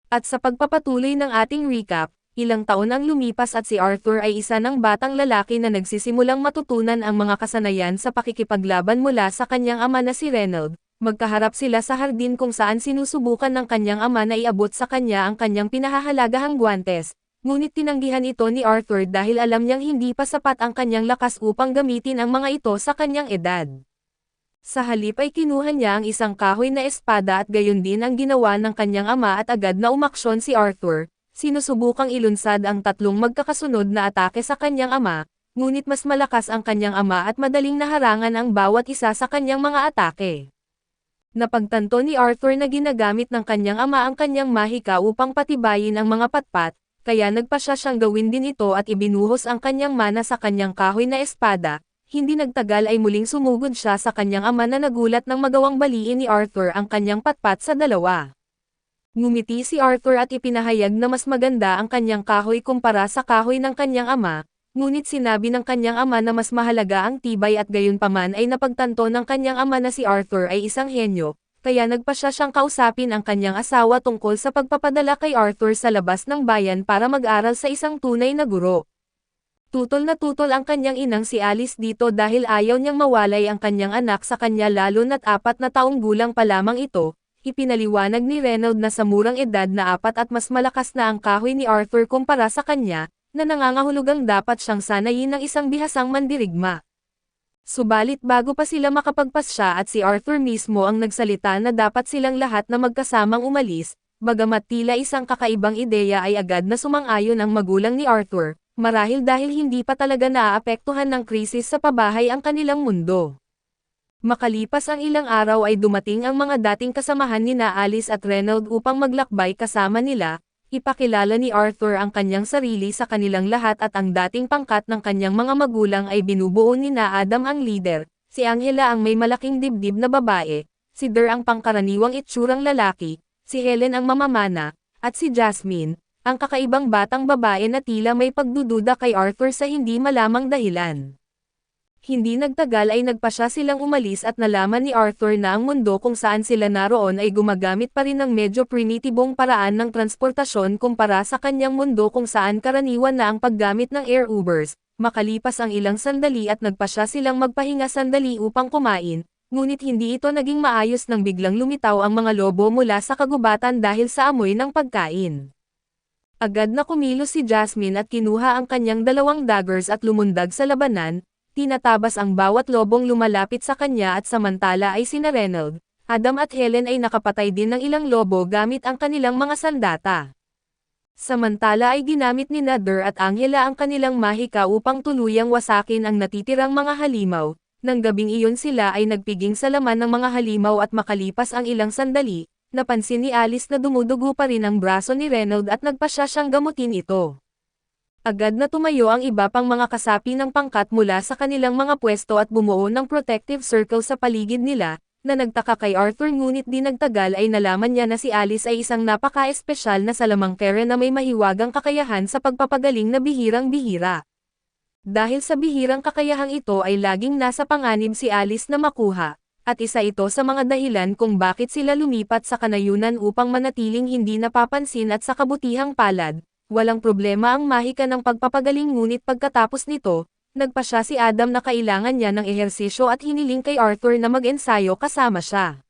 At sa pagpapatuloy ng ating recap, ilang taon ang lumipas at si Arthur ay isa ng batang lalaki na nagsisimulang matutunan ang mga kasanayan sa pakikipaglaban mula sa kanyang ama na si Reynold. Magkaharap sila sa hardin kung saan sinusubukan ng kanyang ama na iabot sa kanya ang kanyang pinahahalagahang guwantes. Ngunit tinanggihan ito ni Arthur dahil alam niyang hindi pa sapat ang kanyang lakas upang gamitin ang mga ito sa kanyang edad. Sa halip ay kinuha niya ang isang kahoy na espada at gayon din ang ginawa ng kanyang ama at agad na umaksyon si Arthur, sinusubukang ilunsad ang tatlong magkakasunod na atake sa kanyang ama, ngunit mas malakas ang kanyang ama at madaling naharangan ang bawat isa sa kanyang mga atake. Napagtanto ni Arthur na ginagamit ng kanyang ama ang kanyang mahika upang patibayin ang mga patpat, kaya nagpasya siyang gawin din ito at ibinuhos ang kanyang mana sa kanyang kahoy na espada. Hindi nagtagal ay muling sumugod siya sa kanyang ama na nagulat nang magawang baliin ni Arthur ang kanyang patpat sa dalawa. Ngumiti si Arthur at ipinahayag na mas maganda ang kanyang kahoy kumpara sa kahoy ng kanyang ama, ngunit sinabi ng kanyang ama na mas mahalaga ang tibay at gayunpaman ay napagtanto ng kanyang ama na si Arthur ay isang henyo, kaya nagpasya siyang kausapin ang kanyang asawa tungkol sa pagpapadala kay Arthur sa labas ng bayan para mag-aral sa isang tunay na guro. Tutol na tutol ang kanyang inang si Alice dito dahil ayaw niyang mawalay ang kanyang anak sa kanya lalo na't 4 na taong gulang pa lamang ito. Ipinaliwanag ni Reynold na sa murang edad na 4 at mas malakas na ang kahoy ni Arthur kumpara sa kanya, na nangangahulugang dapat siyang sanayin ng isang bihasang mandirigma. Subalit bago pa sila makapagpasya at si Arthur mismo ang nagsalita na dapat silang lahat na magkasamang umalis, bagamat tila isang kakaibang ideya ay agad na sumang-ayon ang magulang ni Arthur. Marahil dahil hindi pa talaga naaapektuhan ng krisis sa pabahay ang kanilang mundo. Makalipas ang ilang araw ay dumating ang mga dating kasamahan ni Alice at Reynold upang maglakbay kasama nila, ipakilala ni Arthur ang kanyang sarili sa kanilang lahat at ang dating pangkat ng kanyang mga magulang ay binubuo ni Adam ang leader, si Angela ang may malaking dibdib na babae, si Der ang pangkaraniwang itsurang lalaki, si Helen ang mamamana, at si Jasmine, ang kakaibang batang babae na tila may pagdududa kay Arthur sa hindi malamang dahilan. Hindi nagtagal ay nagpasya silang umalis at nalaman ni Arthur na ang mundo kung saan sila naroon ay gumagamit pa rin ng medyo primitibong paraan ng transportasyon kumpara sa kanyang mundo kung saan karaniwan na ang paggamit ng air Ubers. Makalipas ang ilang sandali at nagpasya silang magpahinga sandali upang kumain, ngunit hindi ito naging maayos nang biglang lumitaw ang mga lobo mula sa kagubatan dahil sa amoy ng pagkain. Agad na kumilos si Jasmine at kinuha ang kanyang 2 daggers at lumundag sa labanan, tinatabas ang bawat lobong lumalapit sa kanya at samantala ay sina Reynold, Adam at Helen ay nakapatay din ng ilang lobo gamit ang kanilang mga sandata. Samantala ay ginamit ni Der at Angela ang kanilang mahika upang tuluyang wasakin ang natitirang mga halimaw. Nang gabing iyon sila ay nagpiging sa laman ng mga halimaw at makalipas ang ilang sandali, napansin ni Alice na dumudugo pa rin ang braso ni Reynold at nagpasya siyang gamutin ito. Agad na tumayo ang iba pang mga kasapi ng pangkat mula sa kanilang mga pwesto at bumuo ng protective circle sa paligid nila, na nagtaka kay Arthur ngunit di nagtagal ay nalaman niya na si Alice ay isang napaka-espesyal na salamangkere na may mahiwagang kakayahan sa pagpapagaling na bihirang-bihira. Dahil sa bihirang kakayahang ito ay laging nasa panganib si Alice na makuha. At isa ito sa mga dahilan kung bakit sila lumipat sa kanayunan upang manatiling hindi napapansin at sa kabutihang palad. Walang problema ang mahika ng pagpapagaling ngunit pagkatapos nito, nagpasya si Adam na kailangan niya ng ehersisyo at hiniling kay Arthur na mag-ensayo kasama siya.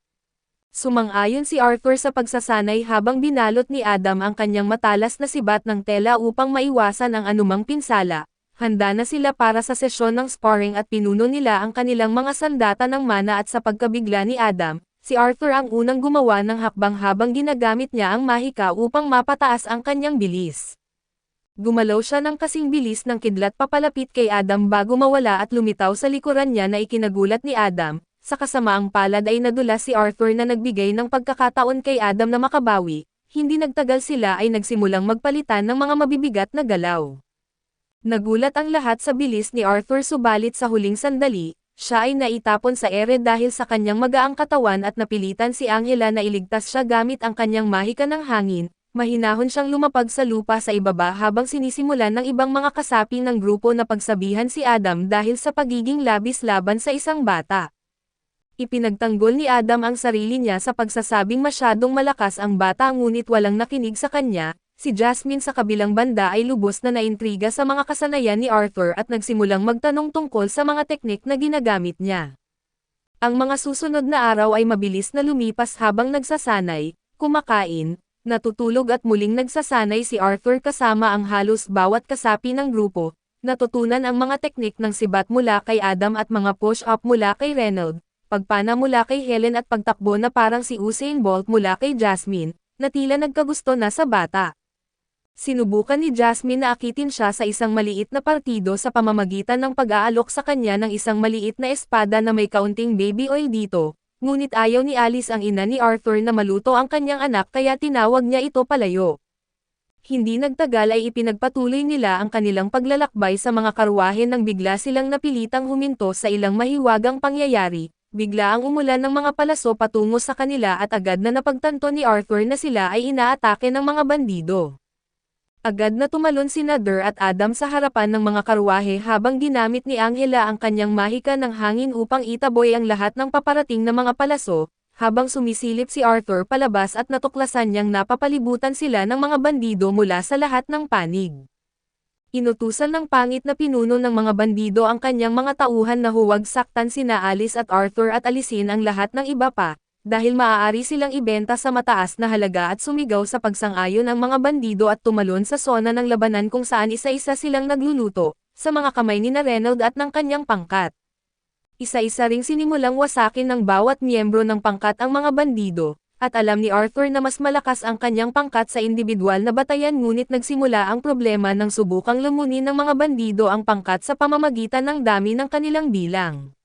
Sumang-ayon si Arthur sa pagsasanay habang binalot ni Adam ang kanyang matalas na sibat ng tela upang maiwasan ang anumang pinsala. Handa na sila para sa sesyon ng sparring at pinuno nila ang kanilang mga sandata ng mana at sa pagkabigla ni Adam, si Arthur ang unang gumawa ng hakbang habang ginagamit niya ang mahika upang mapataas ang kanyang bilis. Gumalaw siya ng kasing bilis ng kidlat papalapit kay Adam bago mawala at lumitaw sa likuran niya na ikinagulat ni Adam. Sa kasamaang palad ay nadulas si Arthur na nagbigay ng pagkakataon kay Adam na makabawi. Hindi nagtagal sila ay nagsimulang magpalitan ng mga mabibigat na galaw. Nagulat ang lahat sa bilis ni Arthur subalit sa huling sandali, siya ay naitapon sa ere dahil sa kanyang magaang katawan at napilitan si Angela na iligtas siya gamit ang kanyang mahika ng hangin. Mahinahon siyang lumapag sa lupa sa ibaba habang sinisimulan ng ibang mga kasapi ng grupo na pagsabihan si Adam dahil sa pagiging labis laban sa isang bata. Ipinagtanggol ni Adam ang sarili niya sa pagsasabing masyadong malakas ang bata ngunit walang nakinig sa kanya. Si Jasmine sa kabilang banda ay lubos na naintriga sa mga kasanayan ni Arthur at nagsimulang magtanong tungkol sa mga teknik na ginagamit niya. Ang mga susunod na araw ay mabilis na lumipas habang nagsasanay, kumakain, natutulog at muling nagsasanay si Arthur kasama ang halos bawat kasapi ng grupo. Natutunan ang mga teknik ng sibat mula kay Adam at mga push-up mula kay Reynold, pagpana mula kay Helen at pagtakbo na parang si Usain Bolt mula kay Jasmine, na tila nagkagusto na sa bata. Sinubukan ni Jasmine na akitin siya sa isang maliit na partido sa pamamagitan ng pag-aalok sa kanya ng isang maliit na espada na may kaunting baby oil dito, ngunit ayaw ni Alice ang ina ni Arthur na maluto ang kanyang anak kaya tinawag niya ito palayo. Hindi nagtagal ay ipinagpatuloy nila ang kanilang paglalakbay sa mga karwahe nang bigla silang napilitang huminto sa ilang mahiwagang pangyayari. Bigla ang umulan ng mga palaso patungo sa kanila at agad na napagtanto ni Arthur na sila ay inaatake ng mga bandido. Agad na tumalon si Nader at Adam sa harapan ng mga karwahe habang ginamit ni Angela ang kanyang mahika ng hangin upang itaboy ang lahat ng paparating na mga palaso, habang sumisilip si Arthur palabas at natuklasan niyang napapalibutan sila ng mga bandido mula sa lahat ng panig. Inutusan ng pangit na pinuno ng mga bandido ang kanyang mga tauhan na huwag saktan sina Alice at Arthur at alisin ang lahat ng iba pa, dahil maaari silang ibenta sa mataas na halaga at sumigaw sa pagsang-ayon ang mga bandido at tumalon sa sona ng labanan kung saan isa-isa silang nagluluto, sa mga kamay ni Reynold at ng kanyang pangkat. Isa-isa ring sinimulang wasakin ng bawat miyembro ng pangkat ang mga bandido, at alam ni Arthur na mas malakas ang kanyang pangkat sa individual na batayan ngunit nagsimula ang problema nang subukang lumunin ng mga bandido ang pangkat sa pamamagitan ng dami ng kanilang bilang.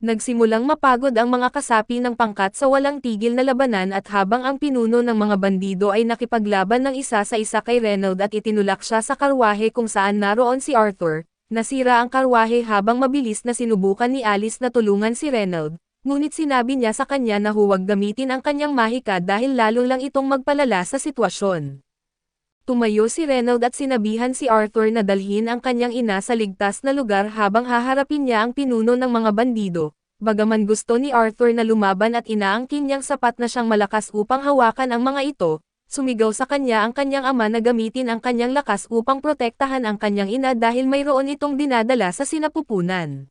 Nagsimulang mapagod ang mga kasapi ng pangkat sa walang tigil na labanan at habang ang pinuno ng mga bandido ay nakipaglaban ng isa sa isa kay Reynold at itinulak siya sa karwahe kung saan naroon si Arthur, nasira ang karwahe habang mabilis na sinubukan ni Alice na tulungan si Reynold, ngunit sinabi niya sa kanya na huwag gamitin ang kanyang mahika dahil lalo lang itong magpalala sa sitwasyon. Tumayo si Reynold at sinabihan si Arthur na dalhin ang kanyang ina sa ligtas na lugar habang haharapin niya ang pinuno ng mga bandido. Bagaman gusto ni Arthur na lumaban at inaangkin niyang sapat na siyang malakas upang hawakan ang mga ito, sumigaw sa kanya ang kanyang ama na gamitin ang kanyang lakas upang protektahan ang kanyang ina dahil mayroon itong dinadala sa sinapupunan.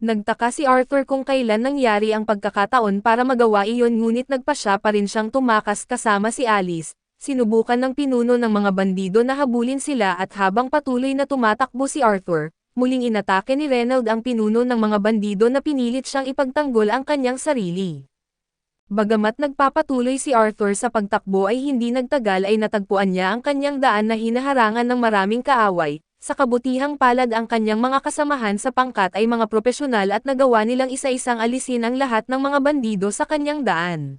Nagtaka si Arthur kung kailan nangyari ang pagkakataon para magawa iyon ngunit nagpasya pa rin siyang tumakas kasama si Alice. Sinubukan ng pinuno ng mga bandido na habulin sila at habang patuloy na tumatakbo si Arthur, muling inatake ni Reynold ang pinuno ng mga bandido na pinilit siyang ipagtanggol ang kanyang sarili. Bagamat nagpapatuloy si Arthur sa pagtakbo ay hindi nagtagal ay natagpuan niya ang kanyang daan na hinaharangan ng maraming kaaway. Sa kabutihang palad ang kanyang mga kasamahan sa pangkat ay mga propesyonal at nagawa nilang isa-isang alisin ang lahat ng mga bandido sa kanyang daan.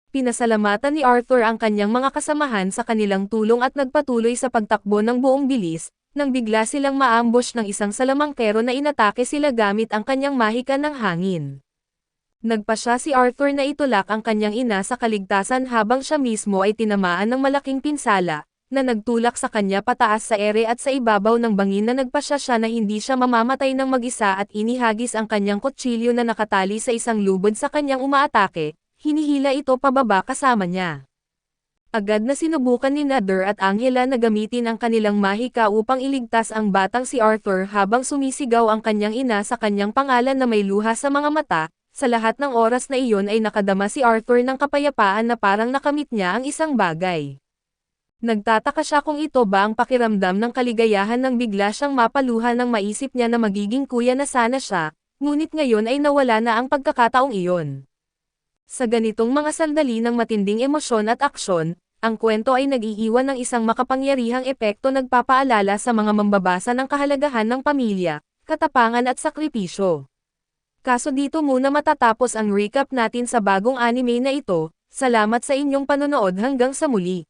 Pinasalamatan ni Arthur ang kanyang mga kasamahan sa kanilang tulong at nagpatuloy sa pagtakbo ng buong bilis, nang bigla silang maambush ng isang salamangkero na inatake sila gamit ang kanyang mahika ng hangin. Nagpasya si Arthur na itulak ang kanyang ina sa kaligtasan habang siya mismo ay tinamaan ng malaking pinsala, na nagtulak sa kanya pataas sa ere at sa ibabaw ng bangin na nagpasya siya na hindi siya mamamatay ng mag-isa at inihagis ang kanyang kutsilyo na nakatali sa isang lubod sa kanyang umaatake. Hinihila ito pababa kasama niya. Agad na sinubukan ni Nader at Angela na gamitin ang kanilang mahika upang iligtas ang batang si Arthur habang sumisigaw ang kanyang ina sa kanyang pangalan na may luha sa mga mata. Sa lahat ng oras na iyon ay nakadama si Arthur ng kapayapaan na parang nakamit niya ang isang bagay. Nagtataka siya kung ito ba ang pakiramdam ng kaligayahan nang bigla siyang mapaluha nang maisip niya na magiging kuya na sana siya, ngunit ngayon ay nawala na ang pagkakataong iyon. Sa ganitong mga sandali ng matinding emosyon at aksyon, ang kwento ay nag-iiwan ng isang makapangyarihang epekto nagpapaalala sa mga mambabasa ng kahalagahan ng pamilya, katapangan at sakripisyo. Kaso dito muna matatapos ang recap natin sa bagong anime na ito. Salamat sa inyong panonood hanggang sa muli.